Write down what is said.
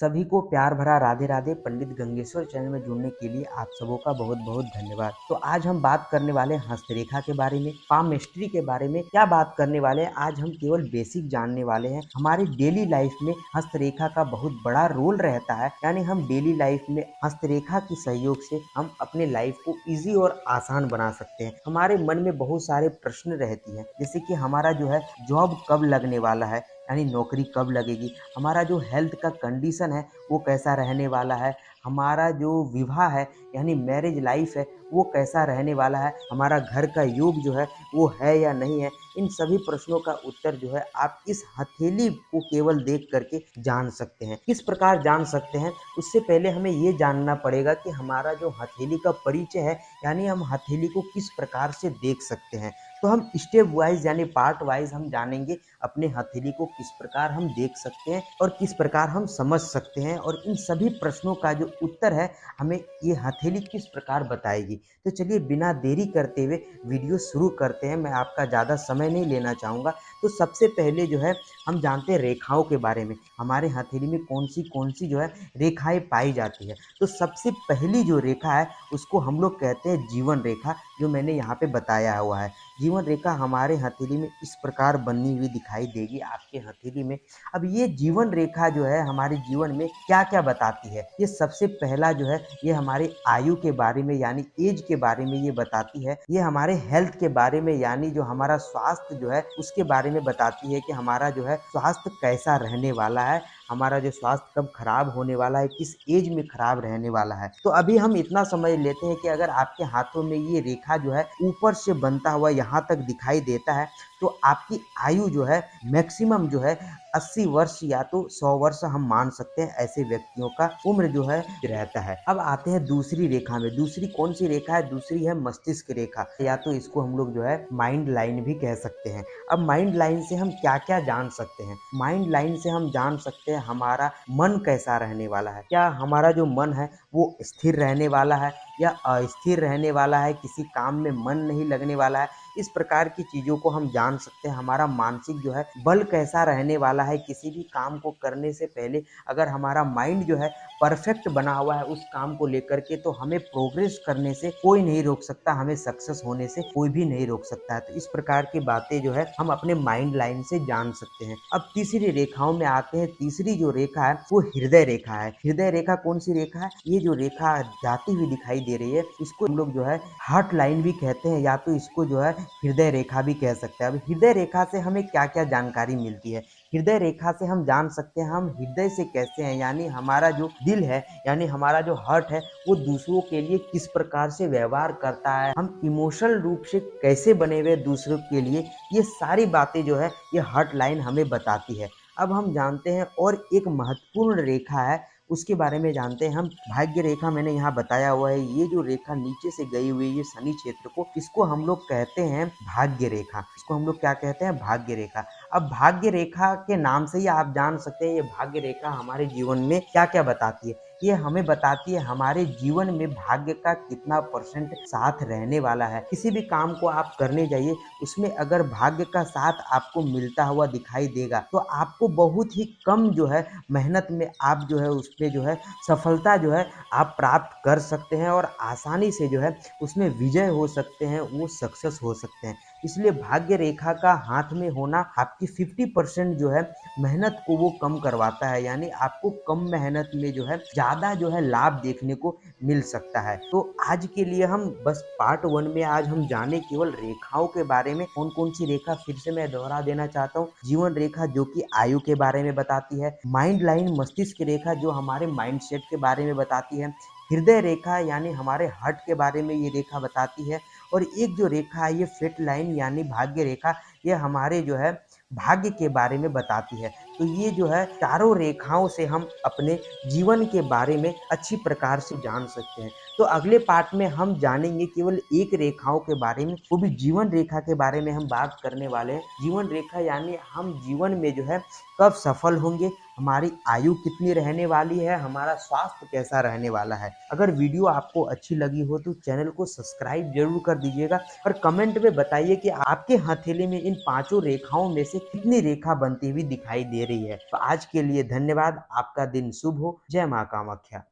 सभी को प्यार भरा राधे राधे। पंडित गंगेश्वर चैनल में जुड़ने के लिए आप सबों का बहुत बहुत धन्यवाद। तो आज हम बात करने वाले हैं हस्तरेखा के बारे में, पामस्ट्री के बारे में। क्या बात करने वाले हैं आज हम, केवल बेसिक जानने वाले हैं। हमारी डेली लाइफ में हस्तरेखा का बहुत बड़ा रोल रहता है, यानी हम डेली लाइफ में हस्तरेखा के सहयोग से हम अपने लाइफ को इजी और आसान बना सकते हैं। हमारे मन में बहुत सारे प्रश्न रहती है, जैसे कि हमारा जो है जॉब कब लगने वाला है, यानी नौकरी कब लगेगी, हमारा जो हेल्थ का कंडीशन है वो कैसा रहने वाला है, हमारा जो विवाह है यानी मैरिज लाइफ है वो कैसा रहने वाला है, हमारा घर का योग जो है वो है या नहीं है। इन सभी प्रश्नों का उत्तर जो है आप इस हथेली को केवल देख करके जान सकते हैं। किस प्रकार जान सकते हैं, उससे पहले हमें ये जानना पड़ेगा कि हमारा जो हथेली का परिचय है, यानी हम हथेली को किस प्रकार से देख सकते हैं। तो हम स्टेप वाइज यानी पार्ट वाइज हम जानेंगे अपने हथेली को किस प्रकार हम देख सकते हैं और किस प्रकार हम समझ सकते हैं, और इन सभी प्रश्नों का जो उत्तर है हमें ये हथेली किस प्रकार बताएगी। तो चलिए बिना देरी करते हुए वीडियो शुरू करते हैं। मैं आपका ज़्यादा समय नहीं लेना चाहूँगा। तो सबसे पहले जो है हम जानते हैं रेखाओं के बारे में, हमारे हथेली में कौन सी जो है रेखाएं पाई जाती है। तो सबसे पहली जो रेखा है उसको हम लोग कहते हैं जीवन रेखा, जो मैंने यहाँ पे बताया हुआ है। जीवन रेखा हमारे हथेली में इस प्रकार बनी हुई दिखाई देगी आपके हथेली में। अब ये जीवन रेखा जो है हमारे जीवन में क्या क्या बताती है, ये सबसे पहला जो है ये हमारे आयु के बारे में यानी एज के बारे में ये बताती है। ये हमारे हेल्थ के बारे में यानी जो हमारा स्वास्थ्य जो है उसके बारे में बताती है कि हमारा जो है स्वास्थ्य कैसा रहने वाला है, हमारा जो स्वास्थ्य कब खराब होने वाला है, किस एज में खराब रहने वाला है। तो अभी हम इतना समझ लेते हैं कि अगर आपके हाथों में ये रेखा जो है ऊपर से बनता हुआ यहाँ तक दिखाई देता है, तो आपकी आयु जो है मैक्सिमम जो है 80 वर्ष या तो 100 वर्ष हम मान सकते हैं, ऐसे व्यक्तियों का उम्र जो है रहता है। अब आते हैं दूसरी रेखा में। दूसरी कौन सी रेखा है, दूसरी है मस्तिष्क रेखा, या तो इसको हम लोग जो है माइंड लाइन भी कह सकते हैं। अब माइंड लाइन से हम क्या क्या जान सकते हैं, माइंड लाइन से हम जान सकते हैं हमारा मन कैसा रहने वाला है, क्या हमारा जो मन है वो स्थिर रहने वाला है या अस्थिर रहने वाला है, किसी काम में मन नहीं लगने वाला है। इस प्रकार की चीज़ों को हम जान सकते हैं। हमारा मानसिक जो है बल कैसा रहने वाला है, किसी भी काम को करने से पहले अगर हमारा माइंड जो है परफेक्ट बना हुआ है उस काम को लेकर के, तो हमें प्रोग्रेस करने से कोई नहीं रोक सकता, हमें सक्सेस होने से कोई भी नहीं रोक सकता है। तो इस प्रकार की बातें जो है हम अपने माइंड लाइन से जान सकते हैं। अब तीसरी रेखाओं में आते हैं। तीसरी जो रेखा है वो हृदय रेखा है। हृदय रेखा कौन सी रेखा है, ये जो रेखा जाती हुई दिखाई दे रही है इसको हम लोग जो है हार्ट लाइन भी कहते हैं, या तो इसको जो है हृदय रेखा भी कह सकते हैं। अब हृदय रेखा से हमें क्या क्या जानकारी मिलती है, हृदय रेखा से हम जान सकते हैं हम हृदय से कैसे हैं, यानी हमारा जो दिल है यानी हमारा जो हार्ट है वो दूसरों के लिए किस प्रकार से व्यवहार करता है, हम इमोशनल रूप से कैसे बने हुए दूसरों के लिए, ये सारी बातें जो है ये हार्ट लाइन हमें बताती है। अब हम जानते हैं और एक महत्वपूर्ण रेखा है, उसके बारे में जानते हैं हम भाग्य रेखा। मैंने यहाँ बताया हुआ है, ये जो रेखा नीचे से गई हुई है ये शनि क्षेत्र को, इसको हम लोग कहते हैं भाग्य रेखा। इसको हम लोग क्या कहते हैं, भाग्य रेखा। अब भाग्य रेखा के नाम से ही आप जान सकते हैं ये भाग्य रेखा हमारे जीवन में क्या क्या बताती है। ये हमें बताती है हमारे जीवन में भाग्य का कितना परसेंट साथ रहने वाला है। किसी भी काम को आप करने जाइए, उसमें अगर भाग्य का साथ आपको मिलता हुआ दिखाई देगा तो आपको बहुत ही कम जो है मेहनत में आप जो है उस पे जो है सफलता जो है आप प्राप्त कर सकते हैं, और आसानी से जो है उसमें विजय हो सकते हैं, वो सक्सेस हो सकते हैं। इसलिए भाग्य रेखा का हाथ में होना आपकी 50% जो है मेहनत को वो कम करवाता है, यानी आपको कम मेहनत में जो है ज़्यादा जो है लाभ देखने को मिल सकता है। तो आज के लिए हम बस पार्ट 1 में आज हम जाने केवल रेखाओं के बारे में। कौन कौन सी रेखा, फिर से मैं दोहरा देना चाहता हूँ। जीवन रेखा जो कि आयु के बारे में बताती है, माइंड लाइन मस्तिष्क रेखा जो हमारे माइंड सेट के बारे में बताती है, हृदय रेखा यानी हमारे हार्ट के बारे में ये रेखा बताती है, और एक जो रेखा है ये फेट लाइन यानी भाग्य रेखा, ये हमारे जो है भाग्य के बारे में बताती है। तो ये जो है चारों रेखाओं से हम अपने जीवन के बारे में अच्छी प्रकार से जान सकते हैं। तो अगले पार्ट में हम जानेंगे केवल एक रेखाओं के बारे में, वो भी जीवन रेखा के बारे में हम बात करने वाले हैं। जीवन रेखा यानी हम जीवन में जो है कब सफल होंगे, हमारी आयु कितनी रहने वाली है, हमारा स्वास्थ्य कैसा रहने वाला है। अगर वीडियो आपको अच्छी लगी हो तो चैनल को सब्सक्राइब जरूर कर दीजिएगा और कमेंट में बताइए कि आपके हथेली में इन पांचों रेखाओं में से कितनी रेखा बनती हुई दिखाई दे रही है। तो आज के लिए धन्यवाद। आपका दिन शुभ हो। जय मां कामाख्या।